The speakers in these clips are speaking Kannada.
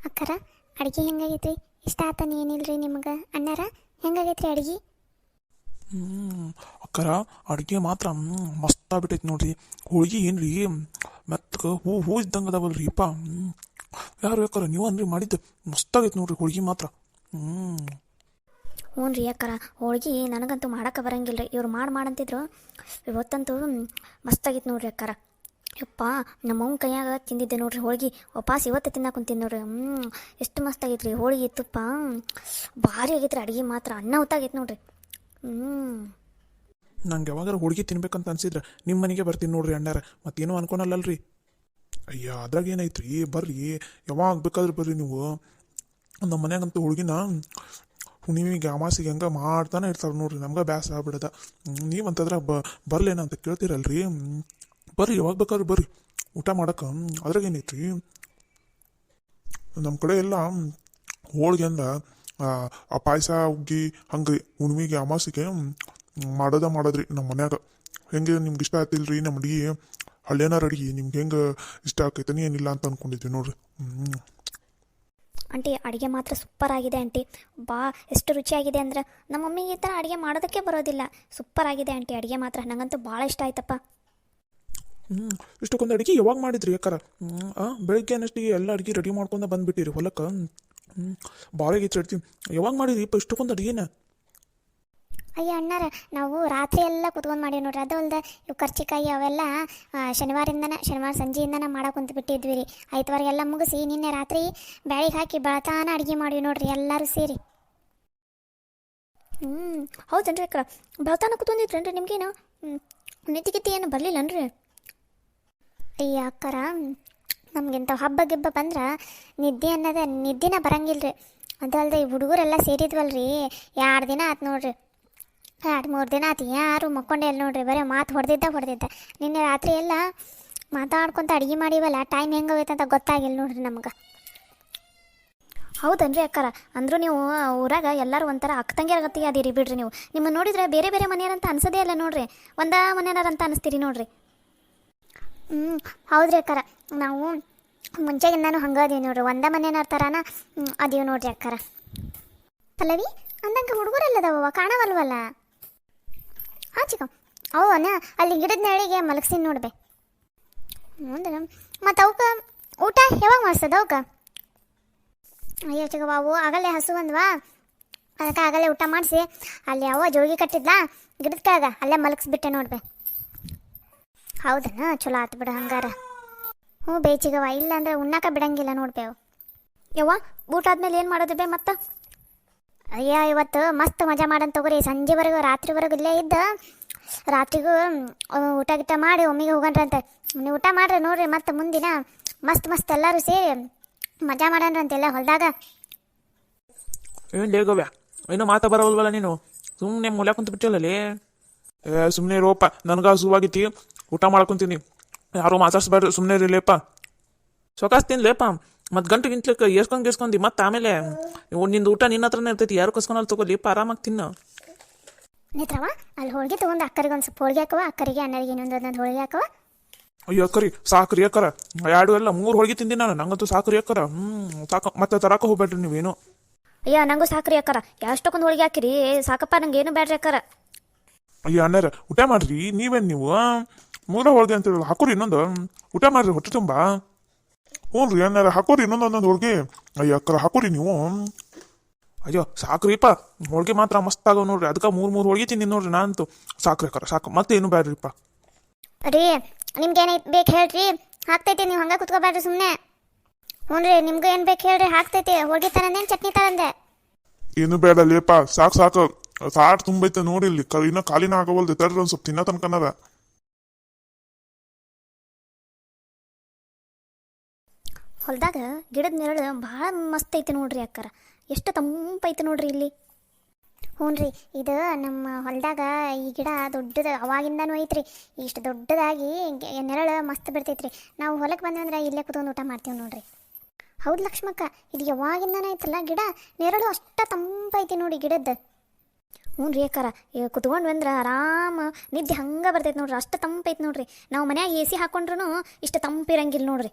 ಅಕ್ಕರ ಅಡುಗೆ ಹೆಂಗಾಗೈತ್ರಿ? ಇಷ್ಟ ಆತನ ಏನಿಲ್ರಿ ನಿಮ್ಗೆ? ಅಣ್ಣಾರ ಹೆಂಗಾಗೈತ್ರಿ ಅಡುಗೆ? ಅಕ್ಕರ ಅಡುಗೆ ಮಾತ್ರ ಮಸ್ತ್ ಆಗ್ಬಿಟ್ಟೈತಿ ನೋಡ್ರಿ. ಹೋಳಿಗೆ ಏನ್ರಿ ಮೆತ್ತಗೆ ಹೂ ಇದ್ದಂಗೆ ಅದಾವಲ್ರಿಪ್ಪ. ಯಾರು ಯಾಕರ ನೀವು ಅನ್ರಿ ಮಾಡಿದ್ದು ಮಸ್ತಾಗೈತೆ ನೋಡ್ರಿ ಹೋಳಿಗೆ ಮಾತ್ರ. ಹ್ಞೂ ರೀ ಅಕ್ಕರ, ಹೋಳ್ಗೆ ನನಗಂತೂ ಮಾಡೋಕೆ ಬರಂಗಿಲ್ಲ ರೀ. ಇವ್ರು ಮಾಡಂತಿದ್ರು. ಇವತ್ತಂತೂ ಮಸ್ತಾಗಿತ್ತು ನೋಡ್ರಿ ಅಕ್ಕರ. ಯಪ್ಪ, ನಮ್ಮವ್ನ ಕೈಯಾಗ ತಿಂದಿದ್ದೆ ನೋಡ್ರಿ ಹೋಳ್ಗೆ. ವಾಪಸ್ ಇವತ್ತು ತಿನ್ನಕ್ಕೆ ಕುಂತೀನಿ ನೋಡ್ರಿ. ಎಷ್ಟು ಮಸ್ತಾಗೈತೆ ರೀ ಹೋಳಿಗೆ, ತುಪ್ಪ ಭಾರಿ ಆಗೈತೆ ರೀ ಅಡುಗೆ ಮಾತ್ರ. ಅನ್ನ ಹೊತ್ತಾಗೈತೆ ನೋಡ್ರಿ. ನಂಗೆ ಯಾವಾಗಾರ ಹೋಳಿಗೆ ತಿನ್ಬೇಕಂತ ಅನ್ಸಿದ್ರೆ ನಿಮ್ಮ ಮನೆಗೆ ಬರ್ತೀನಿ ನೋಡ್ರಿ ಅಣ್ಣಾರ. ಮತ್ತೇನೋ ಅನ್ಕೊನಲ್ಲಲ್ರಿ. ಅಯ್ಯ ಅದ್ರಾಗ ಏನೈತ್ರಿ, ಬರ್ರಿ ಯಾವಾಗ ಬೇಕಾದ್ರೆ ಬರ್ರಿ ನೀವು. ನಮ್ಮ ಮನ್ಯಾಗಂತೂ ಹೋಳ್ಗಿನ ಹುಣ್ಣಿಮೆಗೆ ಅಮಾಸಿಗೆ ಹಂಗೆ ಮಾಡ್ತಾನೆ ಇರ್ತಾರೆ ನೋಡ್ರಿ. ನಮ್ಗೆ ಬ್ಯಾಸ ಆಗ್ಬಿಡದ. ನೀವಂತಂದ್ರೆ ಬರ್ಲೇನ ಅಂತ ಕೇಳ್ತೀರಲ್ರಿ. ಬರ್ರಿ ಯಾವಾಗ ಬೇಕಾದ್ರೆ ಬರ್ರಿ ಊಟ ಮಾಡಕ್ಕೆ. ಅದ್ರಾಗ ಏನೈತ್ರಿ, ನಮ್ಮ ಕಡೆ ಎಲ್ಲ ಹೋಳ್ಗೆ ಅಂದ್ರೆ ಆ ಪಾಯಸ ಹುಗ್ಗಿ ಹಂಗೆ ಹುಣ್ಣಿಮೆಗೆ ಅಮಾಸಿಗೆ ಮಾಡೋದ್ರಿ ನಮ್ಮ ಮನ್ಯಾಗ. ಹೆಂಗೆ ನಿಮ್ಗೆ ಇಷ್ಟ ಆಯ್ತಿಲ್ರಿ ನಮ್ಮ ಅಡುಗೆ? ಹಳ್ಳಿಯನಾರ ಅಡುಗೆ ನಿಮ್ಗೆ ಹೆಂಗೆ ಇಷ್ಟ ಆಕೈತನಿ ಏನಿಲ್ಲ ಅಂತ ಅಂದ್ಕೊಂಡಿದ್ವಿ ನೋಡ್ರಿ. ಆಂಟಿ ಅಡುಗೆ ಮಾತ್ರ ಸೂಪರ್ ಆಗಿದೆ ಆಂಟಿ. ಎಷ್ಟು ರುಚಿಯಾಗಿದೆ ಅಂದ್ರೆ ನಮ್ಮ ಮಮ್ಮಿಗೆ ಈ ಥರ ಅಡುಗೆ ಮಾಡೋದಕ್ಕೆ ಬರೋದಿಲ್ಲ. ಸೂಪರ್ ಆಗಿದೆ ಆಂಟಿ ಅಡುಗೆ ಮಾತ್ರ. ನನಗಂತೂ ಭಾಳ ಇಷ್ಟ ಆಯ್ತಪ್ಪ. ಇಷ್ಟಕ್ಕೊಂದು ಅಡುಗೆ ಯಾವಾಗ ಮಾಡಿದ್ರಿ ಯಾಕಾರ? ಬೆಳಗ್ಗೆ ಅನ್ನಷ್ಟಿಗೆ ಎಲ್ಲ ಅಡುಗೆ ರೆಡಿ ಮಾಡ್ಕೊಂಡು ಬಂದುಬಿಟ್ಟಿರಿ ಹೊಲಕ್ಕೆ. ಭಾಳ ಆಗೈತೆ ಅಡ್ಗೆ. ಯಾವಾಗ ಮಾಡಿರಿ ಇಷ್ಟಕ್ಕೊಂದು ಅಡುಗೆನ? ಅಯ್ಯ ಅಣ್ಣಾರ, ನಾವು ರಾತ್ರಿ ಎಲ್ಲ ಕುತ್ಕೊಂಡು ಮಾಡೀವಿ ನೋಡ್ರಿ. ಅದು ಅಲ್ದೆ ಇವು ಕರ್ಚಿಕಾಯಿ ಅವೆಲ್ಲ ಶನಿವಾರ ಸಂಜೆಯಿಂದನೇ ಮಾಡಕ್ಕೆ ಕುಂತು ಬಿಟ್ಟಿದ್ವಿ ರೀ. ಐತವಾರ ಮುಗಿಸಿ ನಿನ್ನೆ ರಾತ್ರಿ ಬ್ಯಾಳಿಗೆ ಹಾಕಿ ಬೆಳತಾನ ಅಡುಗೆ ಮಾಡಿವಿ ನೋಡ್ರಿ ಎಲ್ಲರೂ ಸೇರಿ. ಹೌದೇನ್ರಿ ಅಕ್ಕ? ಬೆಳತಾನ ಕೂತ್ಕೊಂಡಿದ್ರೇನ್ರಿ? ನಿಮ್ಗೇನು ನಿದ್ದೆ ಏನು ಬರಲಿಲ್ಲನ್ರಿ? ಅಯ್ಯ ಅಕ್ಕರ, ನಮ್ಗಿಂತ ಹಬ್ಬ ಗಿಬ್ಬ ಬಂದ್ರೆ ನಿದ್ದಿನ ಬರಂಗಿಲ್ಲ ರೀ. ಅದಲ್ದೆ ಈ ಹುಡುಗರೆಲ್ಲ ಸೇರಿದ್ವಲ್ರಿ, 2 ದಿನ ಆಯ್ತು ನೋಡ್ರಿ. 2-3 ದಿನ ಆಯ್ತು ಯಾರು ಮಕ್ಕೊಂಡೆ ಇಲ್ಲ ನೋಡ್ರಿ. ಬರೀ ಮಾತು ಹೊಡೆದಿದ್ದ. ನಿನ್ನೆ ರಾತ್ರಿ ಎಲ್ಲ ಮಾತಾಡ್ಕೊತ ಅಡುಗೆ ಮಾಡಿವಲ್ಲ, ಟೈಮ್ ಹೆಂಗೆ ಹೋಗೈತೆ ಅಂತ ಗೊತ್ತಾಗಿಲ್ಲ ನೋಡ್ರಿ ನಮ್ಗೆ. ಹೌದನ್ರಿ ಅಕ್ಕಾರ? ಅಂದರೂ ನೀವು ಊರಾಗ ಎಲ್ಲರೂ ಒಂಥರ ಅಕ್ಕ ತಂಗಿಯರ ಅದೀರಿ ಬಿಡ್ರಿ. ನೀವು ನಿಮ್ಮನ್ನು ನೋಡಿದ್ರೆ ಬೇರೆ ಬೇರೆ ಮನೆಯವರಂತ ಅನ್ಸೋದೇ ಇಲ್ಲ ನೋಡ್ರಿ. ಒಂದೇ ಮನೆಯವರಂತ ಅನಿಸ್ತೀರಿ ನೋಡ್ರಿ. ಹೌದ್ರಿ ಅಕ್ಕಾರ, ನಾವು ಮುಂಚೆಗಿಂದನೂ ಹಂಗೆ ಅದೀವಿ ನೋಡ್ರಿ. ಒಂದೇ ಮನೆಯವ್ರ ಥರನ ಅದೀವಿ ನೋಡ್ರಿ ಅಕ್ಕಾರ. ಪಲ್ಲವಿ ಅಂದಂಗೆ ಹುಡುಗರೆಲ್ಲದವ ಕಾಣವಲ್ವಲ್ಲ? ಚಿಕ್ಕ ಅವನ ಅಲ್ಲಿ ಗಿಡದ ನೆರಳಿಗೆ ಮಲಗಿಸಿ ನೋಡ್ಬೆ. ಹೌದಾ? ಮತ್ತು ಅವಕ್ಕೆ ಊಟ ಯಾವಾಗ ಮಾಡಿಸ್ತದ ಅವಕ್ಕೆ? ಅಯ್ಯೋ ಚಿಕ್ಕ ಬಾವು, ಆಗಲೇ ಹಸು ಬಂದ್ವಾ, ಅದಕ್ಕೆ ಆಗಲೇ ಊಟ ಮಾಡಿಸಿ ಅಲ್ಲಿ ಯಾವ ಜೋಗಿ ಕಟ್ಟಿದ್ಲಾ ಗಿಡದ ಕೆಳಗ, ಅಲ್ಲೇ ಮಲಗಿಸ್ಬಿಟ್ಟೆ ನೋಡ್ಬೆ. ಹೌದನ? ಚಲೋ ಆತು ಬಿಡ ಹಂಗಾರ. ಬೇಚಿಗವ, ಇಲ್ಲಾಂದ್ರೆ ಉಣ್ಣಾಕ ಬಿಡಂಗಿಲ್ಲ ನೋಡ್ಬೇವು. ಯವ್ವ, ಊಟ ಆದ್ಮೇಲೆ ಏನು ಮಾಡೋದು ಬೇ ಮತ್ತೆ? ಅಯ್ಯ ಇವತ್ತು ಮಸ್ತ್ ಮಜಾ ಮಾಡಂತ ತಗೋರಿ. ಸಂಜೆವರೆಗೂ ರಾತ್ರಿವರೆಗೂ ಇಲ್ಲೇ ಇದ್ದ, ರಾತ್ರಿಗೂ ಊಟ ಗಿಟ ಮಾಡಿ ಒಮ್ಮಿಗೆ ಹೋಗಣ್ರಂತೆ. ನೀವು ಊಟ ಮಾಡ್ರಿ ನೋಡ್ರಿ. ಮತ್ತೆ ಮುಂದಿನ ಮಸ್ತ್ ಎಲ್ಲರೂ ಸೇರಿ ಮಜಾ ಮಾಡಣ್ರಂತೆಲ್ಲ ಹೊಲದಾಗ. ಏನು ಲೇಗವ್ಯ, ಏನೋ ಮಾತಾ ಬರೋಲ್ವಲ್ಲ ನೀನು? ಸುಮ್ಮನೆ ಮೂಲೆ ಕುಂತು ಬಿಟ್ಟಲ್ಲೇ. ಸುಮ್ಮನೆ ರೋಪ, ನನಗೆ ಹಸುವಾಗಿತಿ, ಊಟ ಮಾಡ್ಕೊಂತೀನಿ. ಯಾರು ಮಾತಾಡ್ಸ್ಬೇಡ್ರಿ, ಸುಮ್ಮನೆ ಇರಲಿಪ್ಪ. ಸೊಕಾಸ್ ತಿನ್ಲೇಪ. ಮತ್ತು ಗಂಟು ಗಿಂಟ್ಲಿಕ್ಕೆ ಏರ್ಸ್ಕೊಂಡಿ ಮತ್ತೆ ಆಮೇಲೆ ನಿಂದು ಊಟ ನಿನ್ನ ಹತ್ರನೇ ಇರ್ತೈತಿ. ಯಾರು ಕಸ್ಕೊಂಡಲ್ಲಿ ತಗೋಲಿಪ್ಪ, ಆರಾಮಾಗಿ ತಿನ್ನು. ನೇತ್ರವ, ಅಲ್ಲಿ ಹೋಳಿಗೆ ತೊಗೊಂಡು ಅಕ್ಕರಿಗೆ ಒಂದು ಸ್ವಲ್ಪ ಹೋಳಿಗೆ ಹಾಕವ, ಅಕ್ಕರಿಗೆ ಅಣ್ಣರಿಗೆ ಇನ್ನೊಂದು ಹೋಳಿಗೆ ಹಾಕವ. ಅಯ್ಯೋ ಅಕ್ಕರಿ, ಸಾಕ್ರಿ ಅಕ್ಕರ. 2 ಅಲ್ಲ 3 ಹೋಳಿಗೆ ತಿಂದಿನಿ ನಾನು. ನಂಗಂತೂ ಸಾಕ್ರಿ ಅಕ್ಕರ. ಸಾಕು, ಮತ್ತೆ ತರಕ ಹೋಗ್ಬೇಡ್ರಿ ನೀವೇನು. ಅಯ್ಯೋ ನಂಗೂ ಸಾಕ್ರಿ ಅಕ್ಕರ. ಎಷ್ಟಕ್ಕೊಂದು ಹೋಳಿಗೆ ಹಾಕಿರಿ? ಸಾಕಪ್ಪ, ನಂಗೆ ಏನು ಬೇಡ್ರಿ ಅಕ್ಕರ. ಅಯ್ಯೋ ಅಣ್ಣಾರ, ಊಟ ಮಾಡ್ರಿ. ನೀವೇನು ನೀವು 3 ಹೋಳಿಗೆ ಅಂತ ಹಾಕೋರಿ, ಇನ್ನೊಂದು ಊಟ ಮಾಡ್ರಿ ಹೊಟ್ಟೆ ತುಂಬ. ಹ್ಞೂ ರೀ ಅಣ್ಣಾರ, ಹಾಕೋರಿ ಇನ್ನೊಂದೊಂದು ಹೋಳಿಗೆ. ಅಯ್ಯೋ ಅಕ್ಕರ, ಹಾಕೋರಿ ನೀವು. ಅಯ್ಯೋ ಸಾಕ್ರಿಪ್ಪ, ಹೋಳಿಗೆ ಮಾತ್ರ ಮಸ್ತ್ ಆಗೋ ನೋಡ್ರಿ. ಅದಕ್ಕೆ 3 ಹೋಳಿಗೆ ತಿಂದಿನಿ ನೋಡ್ರಿ ನಾನಂತೂ. ಸಾಕ್ರಿ ಅಕ್ಕರ, ಸಾಕು, ಮತ್ತೇನು ಬೇಡ್ರಿಪ್ಪ. ರೀ ನಿಮ್ಗೇನೈತೆ ಬೇಕು ಹೇಳ್ರಿ, ಹಾಕ್ತೈತಿ. ನೀವು ಹಂಗೆ ಕುತ್ಕೋಬೇಡ್ರಿ ಸುಮ್ಮನೆ. ಹ್ಞೂ ರೀ, ನಿಮ್ಗೆ ಏನು ಬೇಕು ಹೇಳ್ರಿ, ಹಾಕ್ತೈತಿ. ಹೋಳಿಗೆ ತರಂದೇನು ಚಟ್ನಿ ತರಂದೆ? ಏನು ಬೇಡ ಲೇಪ, ಸಾಕು ಸಾಟ್ ತುಂಬೈತೆ ನೋಡಿ. ಇಲ್ಲಿ ಇನ್ನೂ ಖಾಲಿನ ಆಗವಲ್ದು. ತರ್ರಿ ಒಂದು ಸ್ವಲ್ಪ ತಿನ್ನೋ ತನಕನದ. ಹೊಲದಾಗ ಗಿಡದ ನೆರಳು ಭಾಳ ಮಸ್ತ್ ಐತೆ ನೋಡ್ರಿ ಅಕ್ಕರ. ಎಷ್ಟು ತಂಪೈತೆ ನೋಡ್ರಿ ಇಲ್ಲಿ. ಹ್ಞೂ ರೀ, ಇದು ನಮ್ಮ ಹೊಲದಾಗ ಈ ಗಿಡ ದೊಡ್ಡದು ಅವಾಗಿಂದನೂ ಐತ್ರಿ. ಇಷ್ಟು ದೊಡ್ಡದಾಗಿ ನೆರಳು ಮಸ್ತ್ ಬಿಡ್ತೈತ್ರಿ. ನಾವು ಹೊಲಕ್ಕೆ ಬಂದಂದ್ರೆ ಇಲ್ಲೇ ಕೂತ್ಕೊಂಡು ಊಟ ಮಾಡ್ತೀವಿ ನೋಡ್ರಿ. ಹೌದು ಲಕ್ಷ್ಮಕ್ಕ, ಇದು ಯಾವಾಗಿಂದನೇ ಐತಲ್ಲ ಗಿಡ, ನೆರಳು ಅಷ್ಟ ತಂಪೈತಿ ನೋಡಿ ಗಿಡದ್ದು. ಹ್ಞೂ ರೀ ಅಕ್ಕಾರ, ಕುತ್ಕೊಂಡು ಅಂದ್ರೆ ಆರಾಮ ನಿದ್ದೆ ಹಂಗೆ ಬರ್ತೈತೆ ನೋಡ್ರಿ. ಅಷ್ಟು ತಂಪೈತೆ ನೋಡ್ರಿ. ನಾವು ಮನ್ಯಾಗ AC ಹಾಕೊಂಡ್ರು ಇಷ್ಟು ತಂಪಿರಂಗಿಲ್ಲ ನೋಡ್ರಿ.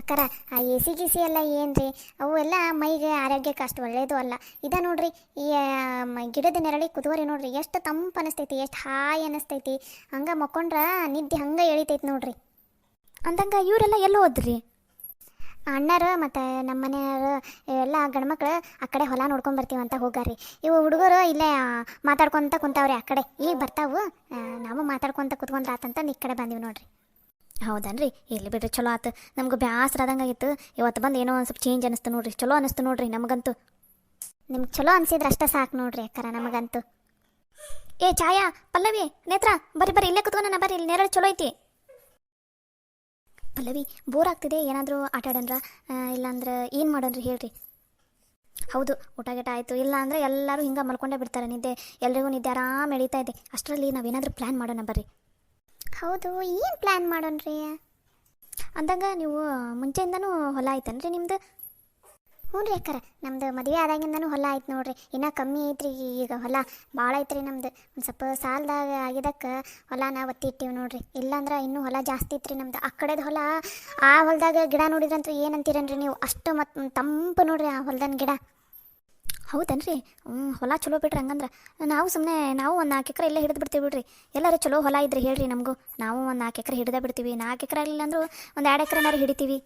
ಅಕ್ಕಾರ ಆ ಎ ಸಿ ಗಿ ಸಿ ಎಲ್ಲ ಏನ್ರಿ ಅವು ಎಲ್ಲ ಮೈಗೆ ಆರೋಗ್ಯಕ್ಕೆ ಅಷ್ಟು ಒಳ್ಳೇದು ಅಲ್ಲ. ಇದ ನೋಡ್ರಿ ಈ ಗಿಡದ ನೆರಳಿಗೆ ಕುದುವರಿ ನೋಡ್ರಿ ಎಷ್ಟು ತಂಪು ಅನಿಸ್ತೈತಿ, ಎಷ್ಟು ಹಾಯ್ ಅನಿಸ್ತೈತಿ. ಹಂಗೆ ಮಕ್ಕೊಂಡ್ರೆ ನಿದ್ದೆ ಹಂಗೆ ಎಳಿತೈತಿ ನೋಡ್ರಿ. ಅಂದಂಗೆ ಇವರೆಲ್ಲ ಎಲ್ಲೋ ಹೋದ್ರಿ? ಅಣ್ಣರು ಮತ್ತು ನಮ್ಮ ಮನೆಯವರು ಎಲ್ಲ ಗಂಡ್ಮಕ್ಳು ಆ ಕಡೆ ಹೊಲ ನೋಡ್ಕೊಂಡು ಬರ್ತೀವಂತ ಹೋಗಾರ್ರಿ. ಇವು ಹುಡುಗರು ಇಲ್ಲೇ ಮಾತಾಡ್ಕೊತ ಕುಂತಾವ್ರಿ ಆ ಕಡೆ. ಈಗ ಬರ್ತಾವು, ನಾವು ಮಾತಾಡ್ಕೊತ ಕುತ್ಕೊಂಡ್ರ ಆತಂತಂದು ಈ ಕಡೆ ಬಂದೀವಿ ನೋಡ್ರಿ. ಹೌದನ್ರಿ, ಇಲ್ಲಿ ಬಿಡ್ರಿ, ಚಲೋ ಆತು. ನಮ್ಗೆ ಬ್ಯಾಸರ ಆದಂಗೆ ಆಗಿತ್ತು. ಇವತ್ತು ಬಂದು ಏನೋ ಒಂದು ಸ್ವಲ್ಪ ಚೇಂಜ್ ಅನಿಸ್ತು ನೋಡ್ರಿ, ಚಲೋ ಅನಿಸ್ತು ನೋಡ್ರಿ ನಮಗಂತೂ. ನಿಮ್ಗೆ ಚಲೋ ಅನ್ಸಿದ್ರೆ ಅಷ್ಟೇ ಸಾಕು ನೋಡ್ರಿ ಅಕ್ಕಾರ ನಮಗಂತೂ. ಏ ಛಾಯಾ, ಪಲ್ಲವಿ, ನೇತ್ರ, ಬರ್ರಿ ಇಲ್ಲೇ ಕುತ್ಕೊಂಡ ಬರ್ರಿ, ಇಲ್ಲಿ ನೆರಳು ಚಲೋ ಐತಿ. ಪಲ್ಲವಿ, ಬೋರ್ ಆಗ್ತಿದೆ, ಏನಾದರೂ ಆಟ ಆಡನ್ರ? ಇಲ್ಲಾಂದ್ರೆ ಏನು ಮಾಡೋಣ್ರಿ ಹೇಳ್ರಿ. ಹೌದು, ಊಟ ಗೀಟ ಆಯಿತು. ಇಲ್ಲ ಅಂದರೆ ಎಲ್ಲರೂ ಹಿಂಗೆ ಮಲ್ಕೊಂಡೇ ಬಿಡ್ತಾರೆ, ನಿದ್ದೆ ಎಲ್ರಿಗೂ ನಿದ್ದೆ ಆರಾಮ್ ಎಳೀತಾ ಇದೆ. ಅಷ್ಟರಲ್ಲಿ ನಾವೇನಾದರೂ ಪ್ಲ್ಯಾನ್ ಮಾಡೋಣ ಬರ್ರಿ. ಹೌದು, ಏನು ಪ್ಲ್ಯಾನ್ ಮಾಡೋಣ್ರಿ? ಅಂದಂಗೆ ನೀವು ಮುಂಚೆಯಿಂದನೂ ಹೊಲ ಐತನ್ರಿ ನಿಮ್ದು? ಹ್ಞೂ ರೀ ಅಕ್ಕಾರ, ನಮ್ದು ಮದುವೆ ಆದಾಗಿಂದನೂ ಹೊಲ ಆಯ್ತು ನೋಡ್ರಿ. ಇನ್ನೂ ಕಮ್ಮಿ ಐತ್ರಿ ಈಗ ಹೊಲ, ಭಾಳ ಐತ್ರಿ ನಮ್ದು. ಒಂದು ಸ್ವಲ್ಪ ಸಾಲದಾಗ ಆಗಿದ್ದಕ್ಕೆ ಹೊಲನ ಒತ್ತಿ ಇಟ್ಟಿವಿ ನೋಡ್ರಿ. ಇಲ್ಲಾಂದ್ರೆ ಇನ್ನೂ ಹೊಲ ಜಾಸ್ತಿ ಐತ್ರಿ ನಮ್ದು. ಆ ಕಡೆದು ಹೊಲ, ಆ ಹೊಲದಾಗ ಗಿಡ ನೋಡಿದ್ರಂತೂ ಏನಂತೀರನ್ರಿ ನೀವು, ಅಷ್ಟು ಮತ್ತು ತಂಪು ನೋಡ್ರಿ ಆ ಹೊಲದನ್ ಗಿಡ. ಹೌದನ್ರಿ? ಹೊಲ ಚಲೋ ಬಿಡ್ರಿ. ಹಂಗಂದ್ರೆ ನಾವು ಒಂದು 4 ಎಕರೆ ಇಲ್ಲೇ ಹಿಡಿದು ಬಿಡ್ತೀವಿ ಬಿಡ್ರಿ. ಎಲ್ಲರೂ ಚಲೋ ಹೊಲ ಇದ್ರಿ ಹೇಳ್ರಿ ನಮಗೂ, ನಾವು ಒಂದು 4 ಎಕರೆ ಹಿಡಿದೇ ಬಿಡ್ತೀವಿ. 4 ಎಕರೆ ಆಗಲಿಲ್ಲ ಅಂದರೂ ಒಂದು 2 ಎಕರೆನಾರು ಹಿಡಿತೀವಿ.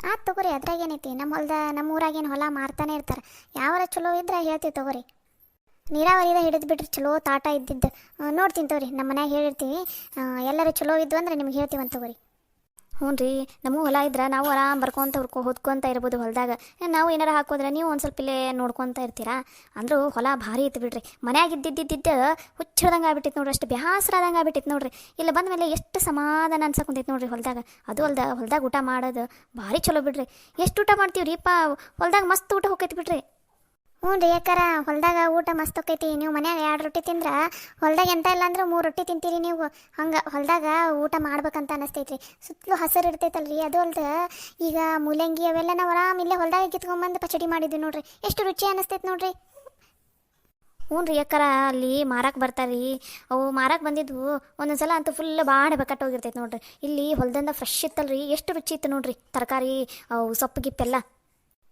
ಆಯ್ತು ತಗೋರಿ, ಅದ್ರಾಗೇನೈತಿ. ನಮ್ಮ ಊರಾಗೇನು ಹೊಲ ಮಾರ್ತಾನೆ ಇರ್ತಾರೆ. ಯಾವಾರ ಚಲೋ ಇದ್ರೆ ಹೇಳ್ತೀವಿ ತಗೋರಿ. ನೀರಾವರಿದ ಹಿಡಿದು ಬಿಡ್ರಿ, ಚಲೋ ತಾಟ ಇದ್ದಿದ್ದು ನೋಡ್ತೀನಿ ತಗೋರಿ. ನಮ್ಮ ಮನ್ಯಾಗ ಹೇಳಿರ್ತೀವಿ, ಎಲ್ಲರೂ ಚಲೋ ಇದ್ದು ಅಂದ್ರೆ ನಿಮ್ಗೆ ಹೇಳ್ತೀವಂತ ತಗೋರಿ. ಹ್ಞೂ ರೀ, ನಮಗೂ ಹೊಲ ಇದ್ರೆ ನಾವು ಆರಾಮ್ ಬರ್ಕೊತ ಹೊದ್ಕೊತ ಇರ್ಬೋದು ಹೊಲದಾಗ. ನಾವು ಏನಾರು ಹಾಕೋದ್ರೆ ನೀವು ಒಂದು ಸ್ವಲ್ಪ ಇಲ್ಲೇ ನೋಡ್ಕೊತ ಇರ್ತೀರಾ. ಅಂದರೂ ಹೊಲ ಭಾರಿ ಐತಿ ಬಿಡ್ರಿ. ಮನ್ಯಾಗ ಇದ್ದಿದ್ದು ಹುಚ್ಚಿಡ್ದಂಗೆ ಆಗ್ಬಿಟ್ಟಿತ್ತು ನೋಡ್ರಿ, ಅಷ್ಟು ಬ್ಯಾಸರಾದಂಗೆ ಆಗ್ಬಿಟ್ಟಿತ್ತು ನೋಡ್ರಿ. ಇಲ್ಲ ಬಂದ ಮೇಲೆ ಎಷ್ಟು ಸಮಾಧಾನ ಅನ್ಸಕೊಂತೈತಿ ನೋಡ್ರಿ ಹೊಲದಾಗ. ಅದು ಹೊಲದಾಗ ಊಟ ಮಾಡೋದು ಭಾರಿ ಚಲೋ ಬಿಡ್ರಿ. ಎಷ್ಟು ಊಟ ಮಾಡ್ತೀವಿ ರೀ ಪಾ ಹೊಲದಾಗ, ಮಸ್ತ್ ಊಟ ಹೋಗೈತಿ ಬಿಡ್ರಿ. ಹ್ಞೂ ರೀ ಯಾಕಾರ, ಹೊಲದಾಗ ಊಟ ಮಸ್ತ್ ಹೋಕೈತಿ. ನೀವು ಮನ್ಯಾಗ 2 ರೊಟ್ಟಿ ತಿಂದ್ರೆ ಹೊಲದಾಗ ಎಂತ ಇಲ್ಲ ಅಂದ್ರೆ 3 ರೊಟ್ಟಿ ತಿಂತೀರಿ ನೀವು. ಹಂಗೆ ಹೊಲದಾಗ ಊಟ ಮಾಡ್ಬೇಕಂತ ಅನಿಸ್ತೈತ್ರಿ. ಸುತ್ತಲೂ ಹಸಿರು ಇರ್ತೈತಲ್ರಿ. ಅದು ಅಲ್ದ ಈಗ ಮೂಲಂಗಿ ಅವೆಲ್ಲ ನಾವು ಆರಾಮ್ ಇಲ್ಲೇ ಹೊಲದಾಗ ಕಿತ್ಕೊಂಬಂದು ಪಚಡಿ ಮಾಡಿದ್ವಿ ನೋಡ್ರಿ, ಎಷ್ಟು ರುಚಿ ಅನಿಸ್ತೈತೆ ನೋಡ್ರಿ. ಹ್ಞೂ ರೀ ಯಾಕಾರ, ಅಲ್ಲಿ ಮಾರಕ್ಕೆ ಬರ್ತಾರೆ ರೀ. ಅವು ಮಾರಕ್ಕೆ ಬಂದಿದ್ವು ಒಂದೊಂದು ಸಲ ಅಂತೂ ಫುಲ್ ಬಾಣ ಬಕಟ್ಟು ಹೋಗಿರ್ತೈತೆ ನೋಡ್ರಿ. ಇಲ್ಲಿ ಹೊಲದಿಂದ ಫ್ರೆಶ್ ಇತ್ತಲ್ರಿ, ಎಷ್ಟು ರುಚಿ ಇತ್ತು ನೋಡ್ರಿ ತರಕಾರಿ, ಅವು ಸೊಪ್ಪು ಗಿಪ್ಪೆಲ್ಲ.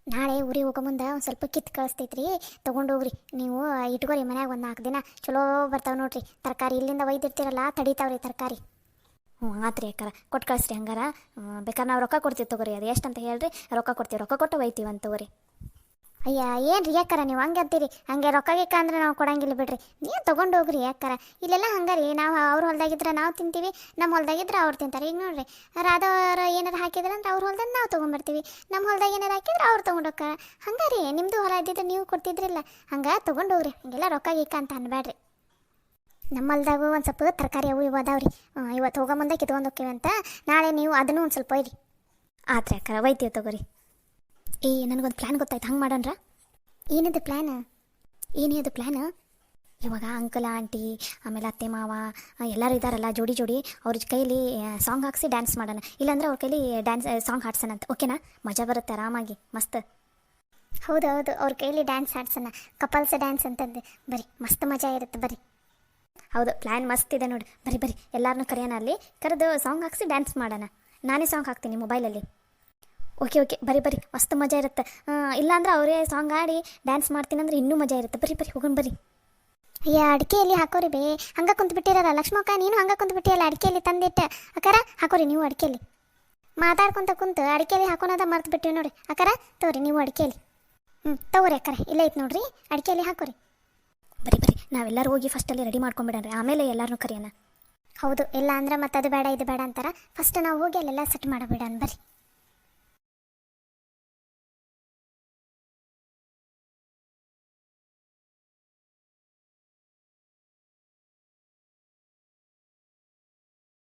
ನಾಳೆ ಊರಿಗೆ ಹೋಗೋ ಮುಂದೆ ಒಂದು ಸ್ವಲ್ಪ ಕಿತ್ತು ಕಳಿಸ್ತೈತ್ರಿ, ತೊಗೊಂಡೋಗ್ರಿ. ನೀವು ಇಟ್ಕೋರಿ ಮನ್ಯಾಗ ಒಂದು 4 ದಿನ, ಚಲೋ ಬರ್ತಾವೆ ನೋಡ್ರಿ ತರಕಾರಿ. ಇಲ್ಲಿಂದ ಒಯ್ದಿರ್ತೀರಲ್ಲ, ತಡಿತಾವ್ರಿ ತರಕಾರಿ. ಹ್ಞೂ ಆತ್ರಿ ಯಾಕಾರ, ಕೊಟ್ಟು ಕಳಿಸ್ರಿ. ಹಂಗಾರ ಬೇಕಾದ್ರೆ ನಾವು ರೊಕ್ಕ ಕೊಡ್ತೀವಿ ತಗೋರಿ. ಅದು ಎಷ್ಟು ಅಂತ ಹೇಳ್ರಿ, ರೊಕ್ಕ ಕೊಡ್ತೀವಿ. ರೊಕ್ಕ ಕೊಟ್ಟು ಒಯ್ತೀವಂತ ತಗೋರಿ. ಅಯ್ಯ ಏನು ರೀ ಯಾಕಾರ ನೀವು ಹಂಗೆ ಅಂತೀರಿ? ಹಂಗೆ ರೊಕ್ಕ ಗಿಕ್ಕ ಅಂದ್ರೆ ನಾವು ಕೊಡಂಗಿಲ್ಲ ಬಿಡ್ರಿ. ನೀವು ತೊಗೊಂಡೋಗ್ರಿ ಯಾಕಾರ. ಇಲ್ಲೆಲ್ಲ ಹಂಗೆ ರೀ, ನಾವು ಅವ್ರ ಹೊಲ್ದಾಗಿದ್ರೆ ನಾವು ತಿಂತೀವಿ, ನಮ್ಮ ಹೊಲ್ದಾಗಿದ್ರೆ ಅವ್ರು ತಿಂತಾರೆ. ಈಗ ನೋಡ್ರಿ, ರಾಧವ್ರು ಏನಾರು ಹಾಕಿದ್ರೆ ಅಂದ್ರೆ ಅವ್ರ ಹೊಲ್ದಾಗ ನಾವು ತೊಗೊಂಬರ್ತೀವಿ, ನಮ್ಮ ಹೊಲ್ದಾಗ ಏನಾರು ಹಾಕಿದ್ರೆ ಅವ್ರು ತೊಗೊಂಡೋಗ್ತಾರ. ಹಂಗೆ ರೀ, ನಿಮ್ಮದು ಹೊಲ ಇದ್ದಿದ್ರೆ ನೀವು ಕೊಡ್ತಿದ್ರಿಲ್ಲ. ಹಂಗೆ ತೊಗೊಂಡೋಗ್ರಿ, ಹಂಗೆಲ್ಲ ರೊಕ್ಕ ಗಿಕ್ಕ ಅಂತ ಅನ್ಬೇಡ್ರಿ. ನಮ್ಮ ಹೊಲ್ದಾಗೂ ಒಂದು ಸ್ವಲ್ಪ ತರಕಾರಿ ಅವು ಇವು ಅದಾವ್ರಿ. ಇವತ್ತು ಹೋಗೋ ಮುಂದೆ ಕಿತ್ಕೊಂಡು ಹೋಗ್ತೀವಿ ಅಂತ. ನಾಳೆ ನೀವು ಅದನ್ನು ಒಂದು ಸ್ವಲ್ಪ ಒಯ್ರಿ. ಆತ್ರಿ ಯಾಕಾರ, ಒಯ್ತೀವಿ ತಗೋರಿ. ನನಗೊಂದು ಪ್ಲ್ಯಾನ್ ಗೊತ್ತಾಯ್ತು, ಹಂಗೆ ಮಾಡೋಣ್ರ? ಏನದು ಪ್ಲ್ಯಾನ್? ಏನೇ ಪ್ಲ್ಯಾನ್? ಇವಾಗ ಅಂಕಲ್ ಆಂಟಿ ಆಮೇಲೆ ಅತ್ತೆ ಮಾವ ಎಲ್ಲರೂ ಇದ್ದಾರಲ್ಲ ಜೋಡಿ, ಅವ್ರ ಕೈಲಿ ಸಾಂಗ್ ಹಾಕ್ಸಿ ಡ್ಯಾನ್ಸ್ ಮಾಡೋಣ. ಇಲ್ಲಾಂದ್ರೆ ಅವ್ರ ಕೈಲಿ ಸಾಂಗ್ ಹಾಡ್ಸೋಣ ಅಂತ. ಓಕೆನಾ? ಮಜಾ ಬರುತ್ತೆ ಆರಾಮಾಗಿ, ಮಸ್ತ್. ಹೌದು, ಅವ್ರ ಕೈಲಿ ಡ್ಯಾನ್ಸ್ ಆಡ್ಸೋಣ, ಕಪಲ್ಸ್ ಡ್ಯಾನ್ಸ್ ಅಂತಂದು. ಬರೀ ಮಸ್ತ್ ಮಜಾ ಇರುತ್ತೆ ಬರ್ರಿ. ಹೌದು, ಪ್ಲ್ಯಾನ್ ಮಸ್ತ್ ಇದೆ ನೋಡಿ. ಬರೀ ಎಲ್ಲರನ್ನೂ ಕರೆಯೋಣ, ಅಲ್ಲಿ ಕರೆದು ಸಾಂಗ್ ಹಾಕ್ಸಿ ಡ್ಯಾನ್ಸ್ ಮಾಡೋಣ. ನಾನೇ ಸಾಂಗ್ ಹಾಕ್ತೀನಿ ಮೊಬೈಲಲ್ಲಿ. ಓಕೆ ಬರೀ ಮಸ್ತ್ ಮಜಾ ಇರುತ್ತೆ. ಇಲ್ಲಾಂದ್ರೆ ಅವರೇ ಸಾಂಗ್ ಆಡಿ ಡ್ಯಾನ್ಸ್ ಮಾಡ್ತೀನಂದ್ರೆ ಇನ್ನೂ ಮಜಾ ಇರುತ್ತೆ. ಬರೀ ಹೋಗೋಣ ಬರ್ರಿ. ಅಯ್ಯ, ಅಡಿಕೆಯಲ್ಲಿ ಹಾಕೋರಿ ಬೇ, ಹಂಗೆ ಕುಂತು ಬಿಟ್ಟಿರಲ್ಲ. ಲಕ್ಷ್ಮಕ್ಕ, ನೀನು ಹಂಗೆ ಕುಂತು ಬಿಟ್ಟಿಯಲ್ಲ ಅಡಿಕೆಯಲ್ಲಿ ತಂದಿಟ್ಟೆ. ಅಕ್ಕಾರ ಹಾಕೋರಿ ನೀವು ಅಡಿಕೆಯಲ್ಲಿ. ಮಾತಾಡ್ಕೊತ ಕುಂತು ಅಡಿಕೆಯಲ್ಲಿ ಹಾಕೋನದ ಮರ್ತು ಬಿಟ್ಟಿವಿ ನೋಡಿ. ಅಕ್ಕಾರ ತಗೋರಿ ನೀವು ಅಡಿಕೆಯಲ್ಲಿ. ತಗೋರಿ ಅಕ್ಕಾರ, ಇಲ್ಲೇ ಐತೆ ನೋಡ್ರಿ, ಅಡಿಕೆಯಲ್ಲಿ ಹಾಕೋರಿ. ಬರೀ ನಾವೆಲ್ಲರೂ ಹೋಗಿ ಫಸ್ಟಲ್ಲಿ ರೆಡಿ ಮಾಡ್ಕೊಂಬಿಡೋಣ, ಆಮೇಲೆ ಎಲ್ಲರನ್ನೂ ಕರೆಯೋಣ. ಹೌದು, ಇಲ್ಲ ಅಂದ್ರೆ ಮತ್ತೆ ಅದು ಬೇಡ ಇದು ಬೇಡ ಅಂತಾರೆ. ಫಸ್ಟ್ ನಾವು ಹೋಗಿ ಅಲ್ಲೆಲ್ಲ ಸೆಟ್ ಮಾಡಬಿಡೋಣ ಬರ್ರಿ.